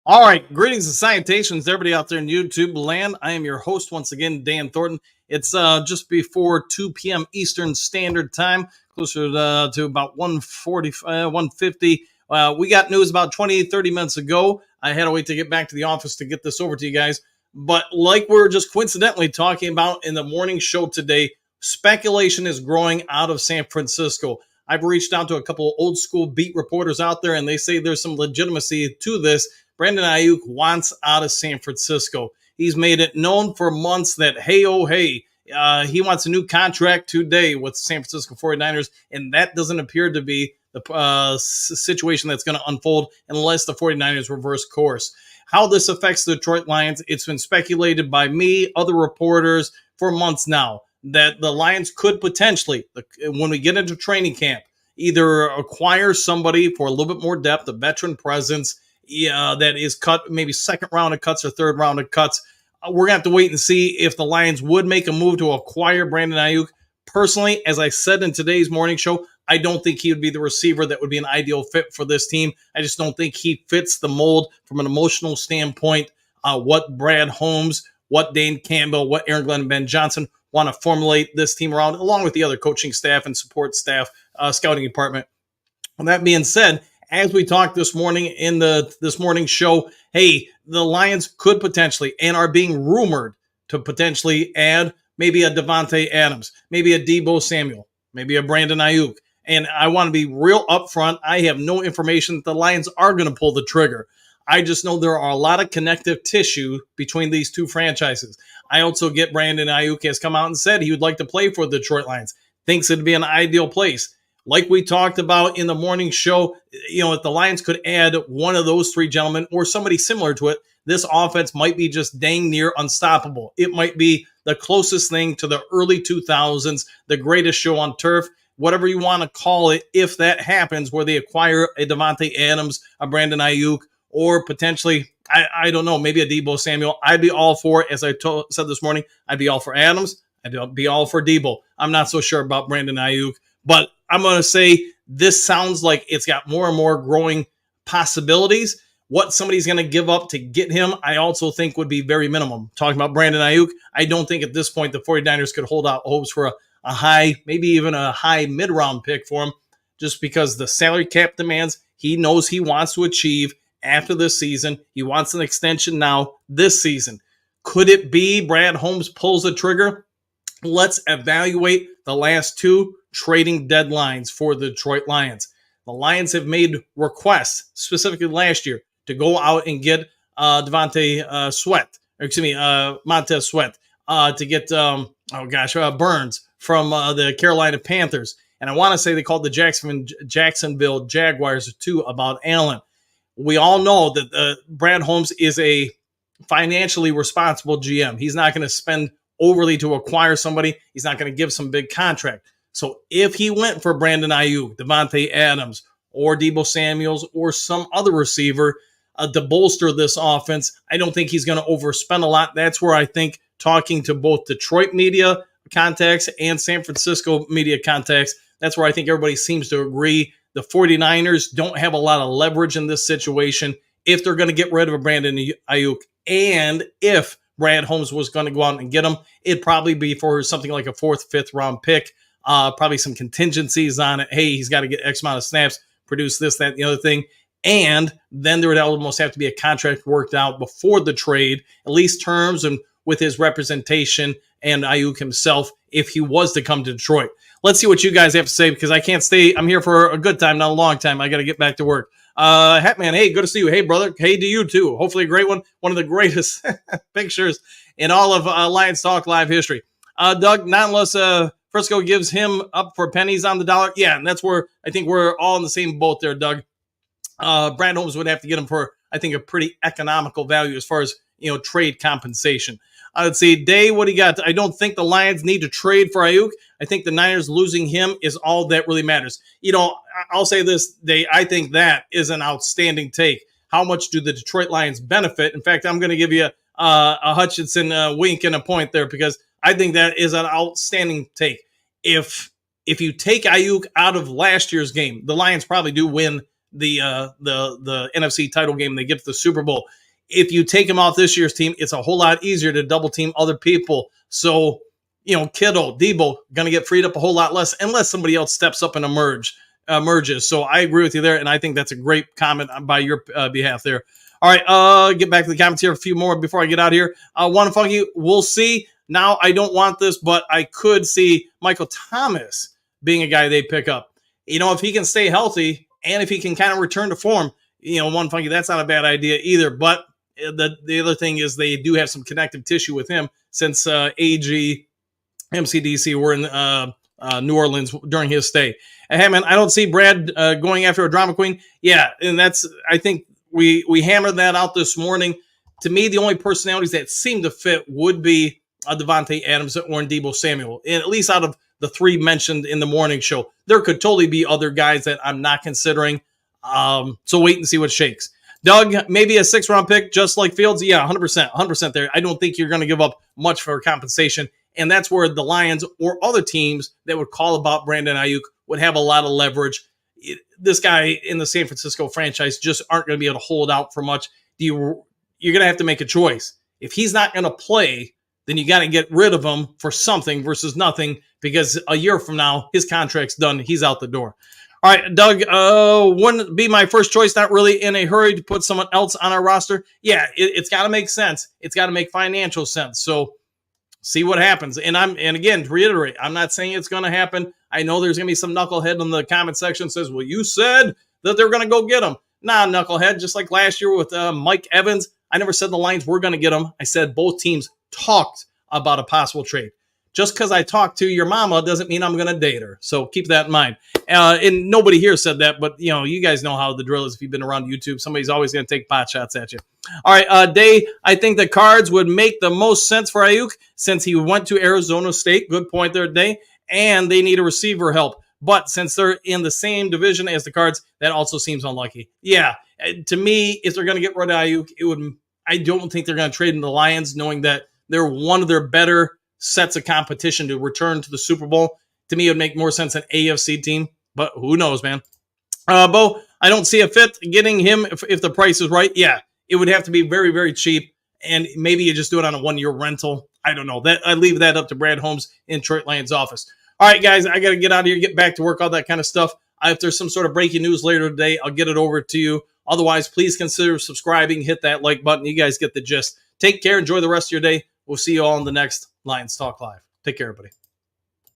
All right, greetings and salutations to everybody out there in YouTube land. I am your host once again, Dan Thornton. It's just before 2 p.m. Eastern Standard Time, closer to about 1:40, 1:50. We got news about 20, 30 minutes ago. I had to wait to get back to the office to get this over to you guys. But like we were just coincidentally talking about in the morning show today, speculation is growing out of San Francisco. I've reached out to a couple old school beat reporters out there, and they say there's some legitimacy to this. Brandon Aiyuk wants out of San Francisco. He's made it known for months that, hey, oh, hey, he wants a new contract today with the San Francisco 49ers, and that doesn't appear to be the situation that's going to unfold unless the 49ers reverse course. How this affects the Detroit Lions, it's been speculated by me, other reporters for months now, that the Lions could potentially, when we get into training camp, either acquire somebody for a little bit more depth, a veteran presence, that is cut, maybe second round of cuts or third round of cuts. We're going to have to wait and see if the Lions would make a move to acquire Brandon Aiyuk. Personally, as I said in today's morning show, I don't think he would be the receiver that would be an ideal fit for this team. I just don't think he fits the mold from an emotional standpoint. What Brad Holmes, what Dane Campbell, what Aaron Glenn and Ben Johnson want to formulate this team around, along with the other coaching staff and support staff, scouting department. With that being said, as we talked this morning in this morning's show, hey, the Lions could potentially and are being rumored to potentially add maybe a Devontae Adams, maybe a Deebo Samuel, maybe a Brandon Aiyuk. And I want to be real upfront. I have no information that the Lions are going to pull the trigger. I just know there are a lot of connective tissue between these two franchises. I also get Brandon Aiyuk has come out and said he would like to play for the Detroit Lions, thinks it'd be an ideal place. Like we talked about in the morning show, if the Lions could add one of those three gentlemen or somebody similar to it, this offense might be just dang near unstoppable. It might be the closest thing to the early 2000s, the greatest show on turf, whatever you want to call it, if that happens, where they acquire a Devontae Adams, a Brandon Aiyuk, or potentially, I don't know, maybe a Deebo Samuel. I'd be all for it. As I said this morning, I'd be all for Adams. I'd be all for Deebo. I'm not so sure about Brandon Aiyuk, but I'm going to say this sounds like it's got more and more growing possibilities. What somebody's going to give up to get him, I also think would be very minimum. Talking about Brandon Aiyuk, I don't think at this point the 49ers could hold out hopes for a high, maybe even a high mid-round pick for him, just because the salary cap demands he knows he wants to achieve after this season. He wants an extension now this season. Could it be Brad Holmes pulls the trigger? Let's evaluate the last two trading deadlines for the Detroit Lions. The Lions have made requests, specifically last year, to go out and get Montez Sweat, to get Burns from the Carolina Panthers. And I want to say they called the Jacksonville Jaguars too about Allen. We all know that Brad Holmes is a financially responsible GM. He's not going to spend overly to acquire somebody. He's not going to give some big contract. So if he went for Brandon Aiyuk, Devontae Adams, or Deebo Samuels, or some other receiver to bolster this offense, I don't think he's going to overspend a lot. That's where I think, talking to both Detroit media contacts and San Francisco media contacts, that's where I think everybody seems to agree. The 49ers don't have a lot of leverage in this situation if they're going to get rid of a Brandon Aiyuk. And if Brad Holmes was going to go out and get him, it'd probably be for something like a 4th, 5th round pick. Probably some contingencies on it. Hey, he's got to get X amount of snaps, produce this, that, and the other thing. And then there would almost have to be a contract worked out before the trade, at least terms and with his representation and Aiyuk himself, if he was to come to Detroit. Let's see what you guys have to say, because I can't stay. I'm here for a good time, not a long time. I got to get back to work. Hatman, hey, good to see you. Hey, brother. Hey to you, too. Hopefully a great one. One of the greatest pictures in all of Lions Talk Live history. Doug, not unless Frisco gives him up for pennies on the dollar. Yeah, and that's where I think we're all in the same boat there, Doug. Brad Holmes would have to get him for, I think, a pretty economical value as far as, trade compensation. Let's see, Day, what do you got? I don't think the Lions need to trade for Aiyuk. I think the Niners losing him is all that really matters. I'll say this, Day, I think that is an outstanding take. How much do the Detroit Lions benefit? In fact, I'm going to give you a Hutchinson wink and a point there, because I think that is an outstanding take. If you take Aiyuk out of last year's game, the Lions probably do win the NFC title game. They get to the Super Bowl. If you take him off this year's team, it's a whole lot easier to double team other people. So, Kittle, Debo, going to get freed up a whole lot less unless somebody else steps up and emerges. So I agree with you there, and I think that's a great comment by your behalf there. All right, get back to the comments here. A few more before I get out here. One funky, we'll see. Now, I don't want this, but I could see Michael Thomas being a guy they pick up. If he can stay healthy and if he can kind of return to form, one funky, that's not a bad idea either. But the other thing is they do have some connective tissue with him since AG, MCDC were in New Orleans during his stay. Hey, man, I don't see Brad going after a drama queen. Yeah, and I think we hammered that out this morning. To me, the only personalities that seem to fit would be Devontae Adams or Deebo Samuel, and at least out of the three mentioned in the morning show. There could totally be other guys that I'm not considering. So wait and see what shakes. Doug, maybe a 6th-round pick, just like Fields. Yeah, 100% there. I don't think you're going to give up much for compensation, and that's where the Lions or other teams that would call about Brandon Aiyuk would have a lot of leverage. This guy in the San Francisco franchise just aren't going to be able to hold out for much. You're going to have to make a choice. If he's not going to play, then you got to get rid of him for something versus nothing, because a year from now, his contract's done. He's out the door. All right, Doug, wouldn't be my first choice. Not really in a hurry to put someone else on our roster. Yeah, it's got to make sense. It's got to make financial sense. So see what happens. And again, to reiterate, I'm not saying it's going to happen. I know there's going to be some knucklehead in the comment section that says, well, you said that they're going to go get him. Nah, knucklehead, just like last year with Mike Evans. I never said the Lions were going to get him. I said both teams talked about a possible trade. Just because I talked to your mama doesn't mean I'm going to date her. So keep that in mind. And nobody here said that, but you guys know how the drill is. If you've been around YouTube, somebody's always going to take pot shots at you. All right, Day, I think the Cards would make the most sense for Aiyuk since he went to Arizona State. Good point there, Day. And they need a receiver help. But since they're in the same division as the Cards, that also seems unlucky. Yeah, to me, if they're going to get rid of Aiyuk, I don't think they're going to trade in the Lions, knowing that they're one of their better sets of competition to return to the Super Bowl. To me, it would make more sense an AFC team, but who knows, man. Bo, I don't see a fit getting him if the price is right. Yeah, it would have to be very, very cheap, and maybe you just do it on a one-year rental. I don't know. I leave that up to Brad Holmes in Detroit Lions office. All right, guys, I got to get out of here, get back to work, all that kind of stuff. If there's some sort of breaking news later today, I'll get it over to you. Otherwise, please consider subscribing, hit that like button. You guys get the gist. Take care. Enjoy the rest of your day. We'll see you all in the next Lions Talk Live. Take care, everybody.